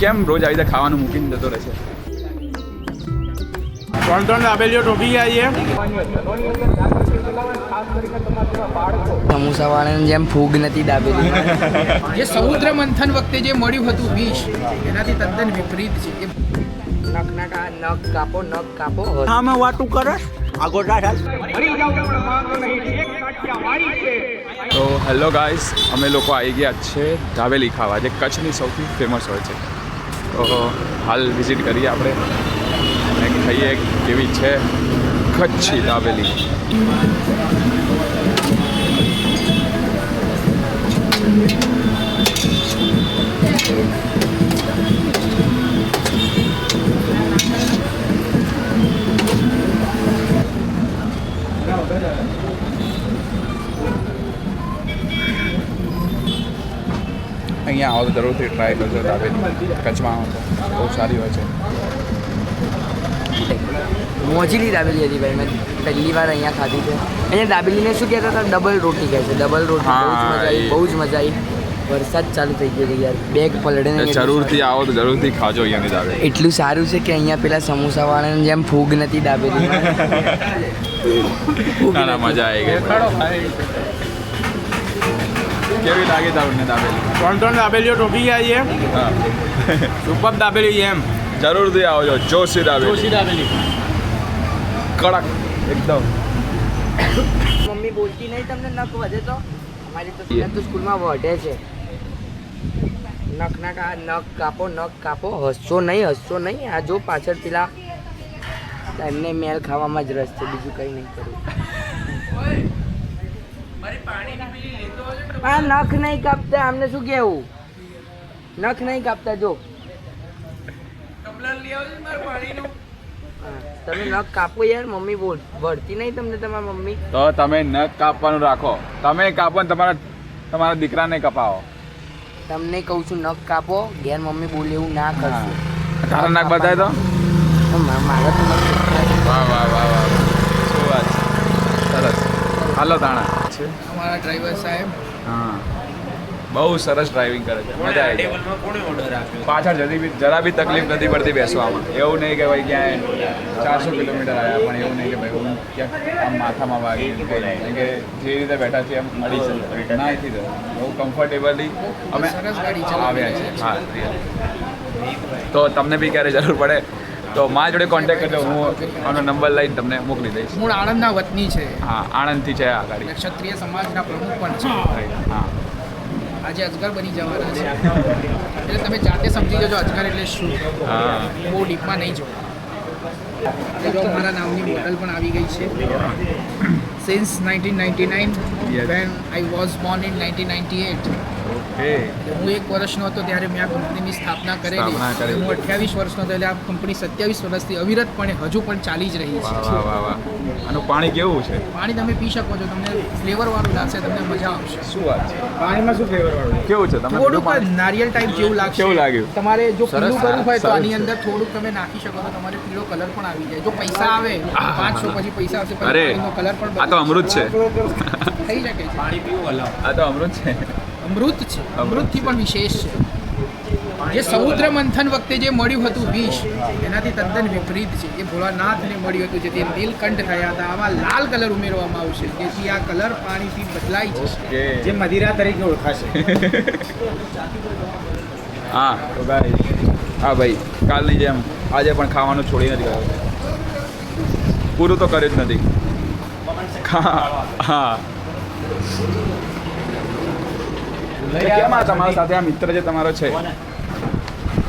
કેમ રોજ આવી રીતે ખાવાનું મૂકીને જતો રહે છે? 3 દાબેલીઓ ટોપી આવી છે. સમોસા વાળાની જેમ ફૂગ નથી દાબેલી. જે સમુદ્ર મંથન વખતે જે મળ્યું હતું વિષ એનાથી તદ્દન વિપરીત છે. નખ કાપો આમાં વાતું કરે આગળ તો હેલો ગાઈસ, અમે લોકો આવી ગયા છે દાબેલી ખાવા, જે કચ્છની સૌથી ફેમસ હોય છે. તો હાલ વિઝિટ કરીએ આપણે અને ખાઈએ કેવી છે કચ્છી દાબેલી. અહીંયા આવો તો જરૂરથી ટ્રાય કરજો દાબેલી. કચ્છમાં આવો તો બહુ સારી હોય છે. મોજીલી દાબેલી હતી ભાઈ, મેં પહેલી વાર અહીંયા ખાધી છે. અહીંયા દાબેલીને શું કહેતા હતા? ડબલ રોટી કહે છે. ડબલ રોટી બહુ જ મજા આવી. વરસાદ ચાલુ થઈ ગયો છે યાર, બેગ પલળે ને. જરૂરથી આવો તો જરૂરથી ખાજો અહીંયાની દાબેલી. એટલું સારું છે કે અહીંયા પેલા સમોસા વાળાની જેમ ફૂગ નથી દાબેલી. ના મજા આવી ગઈ. કેવી લાગી તમને દાબેલી? 3 દાબેલીઓ ટોપી આવી છે. હા, સુપર દાબેલી છે એમ. જરૂરથી આવજો. જોશી દાબેલી, કડક એકદમ. મમ્મી બોલતી નહીં તમને નખ વધે તો? અમારી તો સ્કૂલમાં વધે છે. નખ કાપો. હસશો નહીં. આ જો પાછળ પેલા એમને મેલ ખાવામાં જ રસ છે, બીજું કંઈ નહીં કરવું. આ નખ નહીં કાપતા, આમને શું કહેવું? નખ નહીં કાપતા. જો તમે નખ કાપો યાર. મમ્મી વળતી નહીં તમને તમારા મમ્મી? તો તમે નખ કાપવાનું રાખો. તમે કાપો ને તમારા દીકરાને કપાવો. તમને કહું છું નખ કાપો. ઘેર મમ્મી બોલે એવું ના કરશો. તારા નખ બતાય તો. મારા તો નખ. વાહ વાહ વાહ વાહ, શું વાત છે. સરસ. હાલો તાણા છે અમારા ડ્રાઈવર સાહેબ હા, બહુ સરસ ડ્રાઇવિંગ કરે છે. મજા આવી જાય. પાછળ જરા બી તકલીફ નથી પડતી બેસવામાં. એવું નહીં કે ભાઈ ક્યાંય 400 કિલોમીટર આવ્યા, પણ એવું નહીં કે ભાઈ હું ક્યાંક આમ માથામાં વાગી કંઈ નહીં. કે જે રીતે બેઠા છીએ એમ મળી શકે ના નથી થતું. બહુ કમ્ફર્ટેબલી અમે સરસ ગાડી આવ્યા છીએ. હા, તો તમને બી ક્યારે જરૂર પડે તો મારા જોડે કોન્ટેક્ટ કરજો. હું આનો નંબર લઈને તમને મોકલી દઈશ. મૂળ આણંદના વતની છે. હા, આણંદથી છે આ ગાડી. ક્ષત્રિય સમાજના પ્રમુખ પણ છે. હા, આજે અજગર બની જવાના છે, એટલે તમે જાતે સમજી જજો અજગર એટલે શું. હા. બહુ ડીપમાં નહીં જો. મારા નામની બોટલ પણ આવી ગઈ છે. Since 1999 Yes. when I was born in 1998. Okay. હું 1 વર્ષનો હતો ત્યારે મેં આ કંપનીની સ્થાપના કરેલી. સ્થાપના કરેલી. હું 28 વર્ષનો હતો, એટલે આ કંપની 27 વર્ષથી અવિરતપણે હજુ પણ ચાલી જ રહી વાહ છે. વાહ વાહ વાહ. આનું પાણી કેવું છે? પાણી તમે પી શકો છો, તમને ફ્લેવરવાળું લાગશે, તમને મજા આવશે. શું વાત છે. પાણીમાં શું ફ્લેવર વાળું? કેવું છે? તમે થોડુંક નારિયેલ ટાઈપ જેવું લાગશે. કેવું લાગ્યું? તમારે જો પીળું કરવું હોય તો સરસ આની છે. અંદર થોડુંક તમે નાખી શકો તો તમારે પીળો કલર પણ આવી જાય. જો પૈસા આવે 500 પછી પૈસા આવશે, પછી અરે પાણીનો કલર પણ આ તો અમૃત છે. થઈ શકે છે. આ તો અમૃત છે. અમૃત છે. અમૃતથી પણ વિશેષ છે. જે સમુદ્ર મંથન વખતે જે મળ્યું હતું વિષ એનાથી તદ્દન વિપરીત છે. એ ભોળાનાથને મળ્યું હતું, જેથી નીલકંઠ થયા હતા. આમાં લાલ કલર ઉમેરવામાં આવશે, જેથી આ કલર પાણીથી બદલાઈ જશે. કે જે મદિરા તરીકે ઓળખાશે. હા તો ગાઈસ, હા ભાઈ, કાલની જેમ આજે પણ ખાવાનું છોડી નથી ગયો. પૂરું તો કર્યું જ નથી. હા. કેમ આ તમારા સાથે આ મિત્ર જે તમારો છે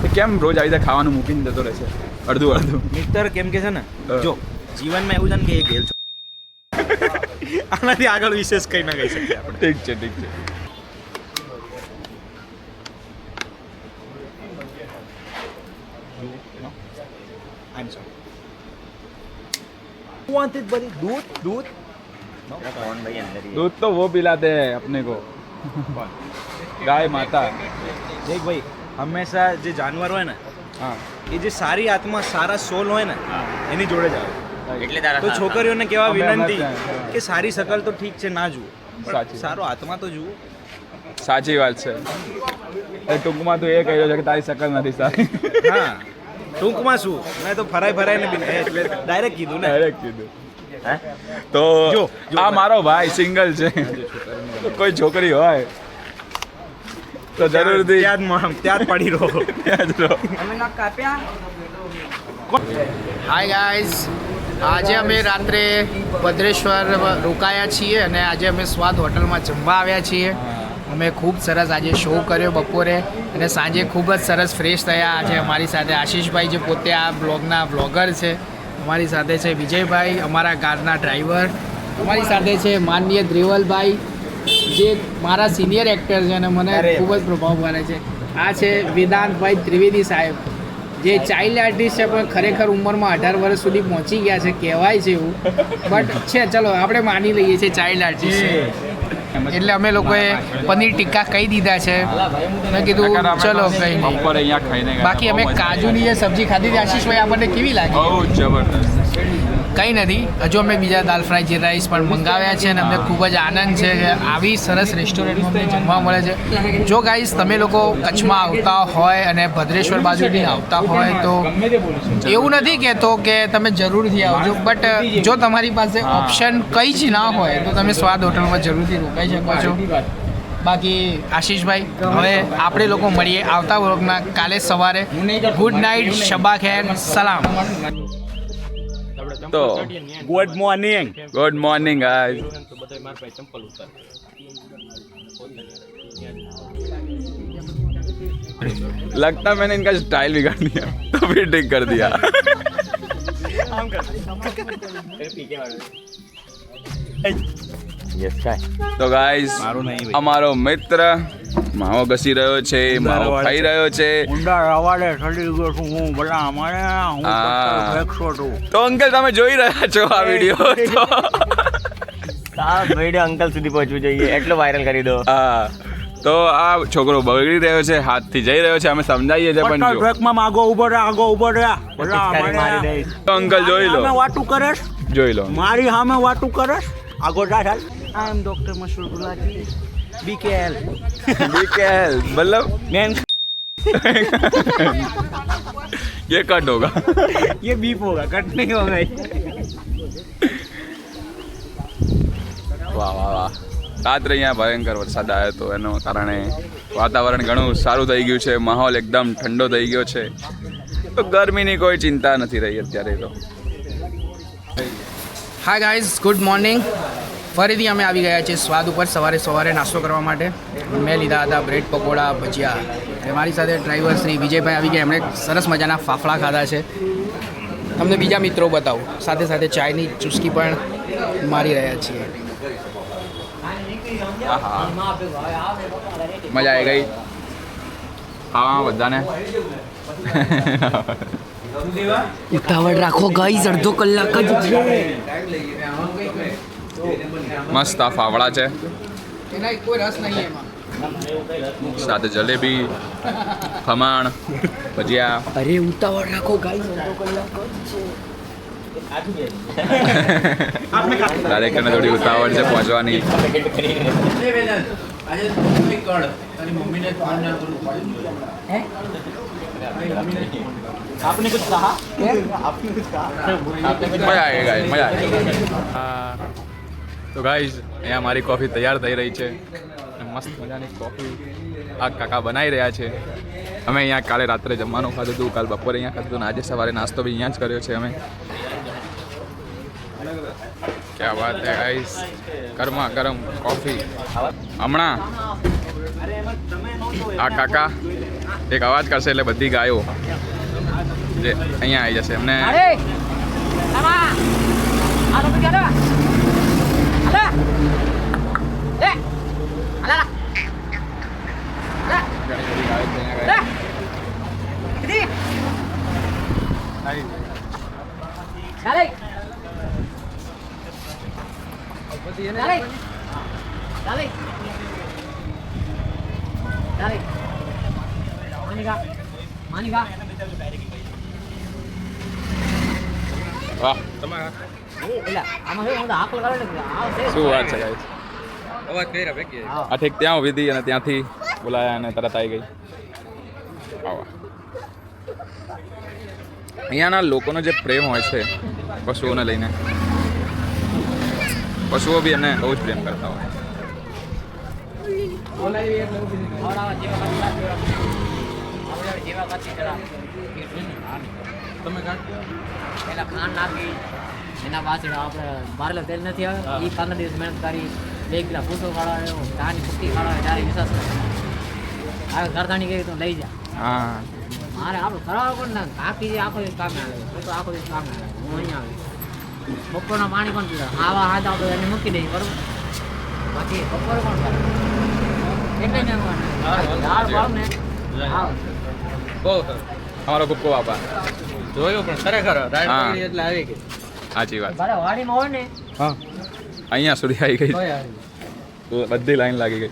એ કેમ રોજ આવી રીતે ખાવાનું મૂકીને જતો રહે છે અડધું? મિત્ર કેમ કે છે ને, જો જીવનમાં એવું છે ને કે એ ગેલ છો. આનાથી આગળ વિશેષ કંઈ ના કહી શકીએ આપણે. ઠીક છે. I'm sorry. Who wanted buddy? दूध? दूध तो वो पिलाते हैं अपने को, गाय माता. દેખ ભાઈ, હંમેશા જે જાનવર હોય ને, હા, એ જે સારી આત્મા, સારા સોલ હોય ને, એની જોડે જ આવે. એટલે તારા તો છોકરીઓને કેવા અમે વિનંતી હમણાં જ કે સારી શકલ તો ઠીક છે ના જુઓ, સાચી. સારો આત્મા તો જુઓ. સાચી વાત છે. ટૂંકમાં તું એ કહ્યું છે કે તારી શકલ નથી સારી. હા ટૂંકમાં શું મેં તો ફરાઈને ડાયરેક્ટ કીધું ને. ડાયરેક્ટ કીધું. તો આ મારો ભાઈ સિંગલ છે. કોઈ છોકરી હોય તો જરૂરથી ત્યાં જ પડી રહો. ત્યાં જ રહો. હાય ગાઈઝ, આજે અમે રાત્રે ભદ્રેશ્વર રોકાયા છીએ અને આજે અમે સ્વાદ હોટલમાં જમવા આવ્યા છીએ. અમે ખૂબ સરસ આજે શો કર્યો બપોરે અને સાંજે ખૂબ જ સરસ ફ્રેશ થયા. આજે અમારી સાથે આશીષભાઈ જે પોતે આ બ્લોગના બ્લોગર છે, અમારી સાથે છે વિજયભાઈ અમારા કારના ડ્રાઈવર, અમારી સાથે છે માનનીય દ્રેવલભાઈ જે મારા સિનિયર એક્ટર છે અને મને ખૂબ જ પ્રભાવ પાડે છે. આ છે વેદાંતભાઈ ત્રિવેદી સાહેબ જે ચાઇલ્ડ આર્ટિસ્ટ છે પણ ખરેખર ઉંમરમાં 18 વર્ષ સુધી પહોંચી ગયા છે કહેવાય છે એવું, બટ છે ચલો આપણે માની લઈએ છીએ ચાઇલ્ડ આર્ટિસ્ટ છે. એટલે અમે લોકોએ પનીર ટિક્કા કહી દીધા છે. મેં કીધું ચલો કંઈ નહીં. બપોરે અહીંયા ખાઈને ગયા. બાકી અમે કાજુની જે સબ્જી ખાધી હતી આશીષભાઈ આપણને કેવી લાગી? બહુ જબરદસ્ત. કંઈ નથી, હજુ અમે બીજા દાલ ફ્રાય જીરા રાઈસ પણ મંગાવ્યા છે અને અમને ખૂબ જ આનંદ છે કે આવી સરસ રેસ્ટોરન્ટમાં અમને જમવા મળે છે. જો ગાઈઝ તમે લોકો કચ્છમાં આવતા હોય અને ભદ્રેશ્વર બાજુથી આવતા હોય તો એવું નથી કહેતો કે તમે જરૂરથી આવજો, બટ જો તમારી પાસે ઓપ્શન કંઈ જ ના હોય તો તમે સ્વાદ હોટલમાં જરૂરથી રોકાઈ શકો છો. બાકી આશીષભાઈ હવે આપણે લોકો મળીએ આવતા વ્લોગમાં કાલે સવારે. ગુડ નાઇટ, શબા ખેર, સલામ. તો good morning. Good morning guys. लगता मैंने इनका स्टाइल बिगाड़ दिया तो फिर ठीक कर दिया. તો ગાઈસ અમારો મિત્ર માવો ઘસી રહ્યો છે, માવો ખાઈ રહ્યો છે. તો અંકલ તમે જોઈ રહ્યા છો આ વિડીયો તો વિડીયો અંકલ સુધી પહોંચવું જોઈએ એટલો વાયરલ કરી દો. હા તો આ છોકરો બગડી રહ્યો છે, હાથથી જઈ રહ્યો છે, અમે સમજાવીએ છીએ પણ જો આગો ઉભો રહે. તો અંકલ જોઈ લો, વાતું કરે જોઈ લો. મારી સામે વાતું કરે આગો જા. आई एम डॉक्टर मशहूर गुलाटी BKL मतलब मैन ये कट होगा. ये बीप होगा, कट नहीं होगा. વાહ વાહ વાહ. રાત્રે અહીંયા ભયંકર વરસાદ આવ્યો હતો, એના કારણે વાતાવરણ ઘણું સારું થઈ ગયું છે, માહોલ એકદમ ઠંડો થઈ ગયો છે. તો ગરમીની કોઈ ચિંતા નથી રહી અત્યારે તો. Hi guys, good morning. ફરીથી અમે આવી ગયા છીએ સ્વાદ ઉપર સવારે નાસ્તો કરવા માટે. મેં લીધા હતા બ્રેડ પકોડા, ભજીયા અને મારી સાથે ડ્રાઈવર શ્રી વિજયભાઈ આવી ગયા. એમણે સરસ મજાના ફાફડા ખાધા છે. તમને બીજા મિત્રો બતાવું, સાથે સાથે ચાયની ચુસ્કી પણ મારી રહ્યા છીએ. મજા આવી ગઈ હા બધાને. उतावળ રાખો ગાઈઝ, અડધો કલાક જ છે. મસ્ત આ ફાફડા છે, એના કોઈ રસ નહીં એમાં. સાથે જલેબી, ખમણ, ભજીયા. અરે ઉતાવળ રાખો ગાઈઝ, અડધો કલાક જ છે. દરેકને થોડી ઉતાવળ છે પહોંચવાની. आपने कुछ कहा? મજા આવી ગાઈઝ, મજા આવી. તો ગાઈઝ અહીંયા મારી કોફી તૈયાર થઈ રહી છે. મસ્ત મજાની કોફી આ કાકા બનાવી રહ્યા છે. અમે અહીંયા કાલે રાત્રે જમવાનું ખાધું હતું, કાલ બપોરે અહીંયા ખાધું હતું, અને આજે સવારે નાસ્તો બી અહીંયા જ કર્યો છે અમે. ક્યાં વાત હે ગાઈઝ, ગરમા ગરમ કોફી. હમણાં આ કાકા એક અવાજ કરશે એટલે બધી ગાયો જે અહીંયા આવી જશે એમને. વાહ શું વાત છે ગાઈસ. આ ઠીક ત્યાં ઊભી હતી અને ત્યાંથી બોલાયા અને તરત આવી ગઈ. આવા અહીંયાના લોકોનો જે પ્રેમ હોય છે પશુઓને લઈને, પશુઓ બી એને બહુ જ પ્રેમ કરતા હોય. પેલા ખાંડ નાખી એના પાછળ આપણે બારેલા તેલ નથી આવે એ 15 દિવસ મહેનત કરી 2 કિલો ફૂટો કાઢાવ્યો ધાની પુટ્ટી કાઢાવે ત્યારે વિશ્વાસ કરે હવે ઘરધાણી ગઈ તો લઈ જા. હા મારે આપણે ખરાબ પણ ના કાકી આખો દિવસ કામે આવે તો આખો દિવસ કામે આવે હું અહીંયા આવે બપોરના પાણી પણ પીડા આવા હાથ આપણે એને મૂકી દઈએ બરોબર બાકી બપોરે પણ કરે એટલે ને દાળ ભાવ ને હા બહુ અમારો ખૂબ ખૂબ આભાર. જોયું પણ ખરેખર હા. એટલે આવી ગઈ. સાચી વાત. મારે વાડીમાં હોય ને હા અહીંયા સુધી આવી ગઈ, તોય આવી. બધી લાઈન લાગી ગઈ.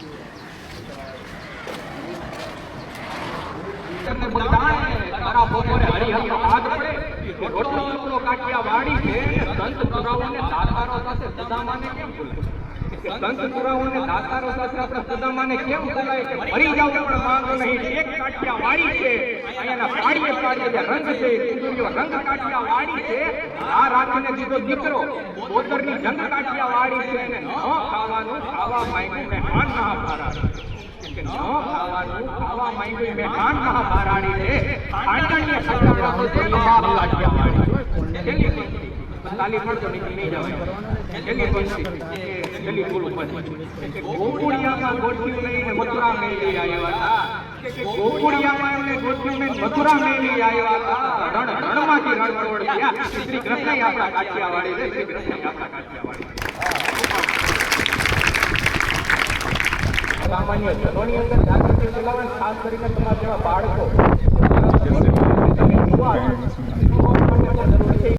સામાન્ય જનોની અંદર જાગૃતિ ફેલાવવાની ખાસ કરીને તમારા જેવા બાળકો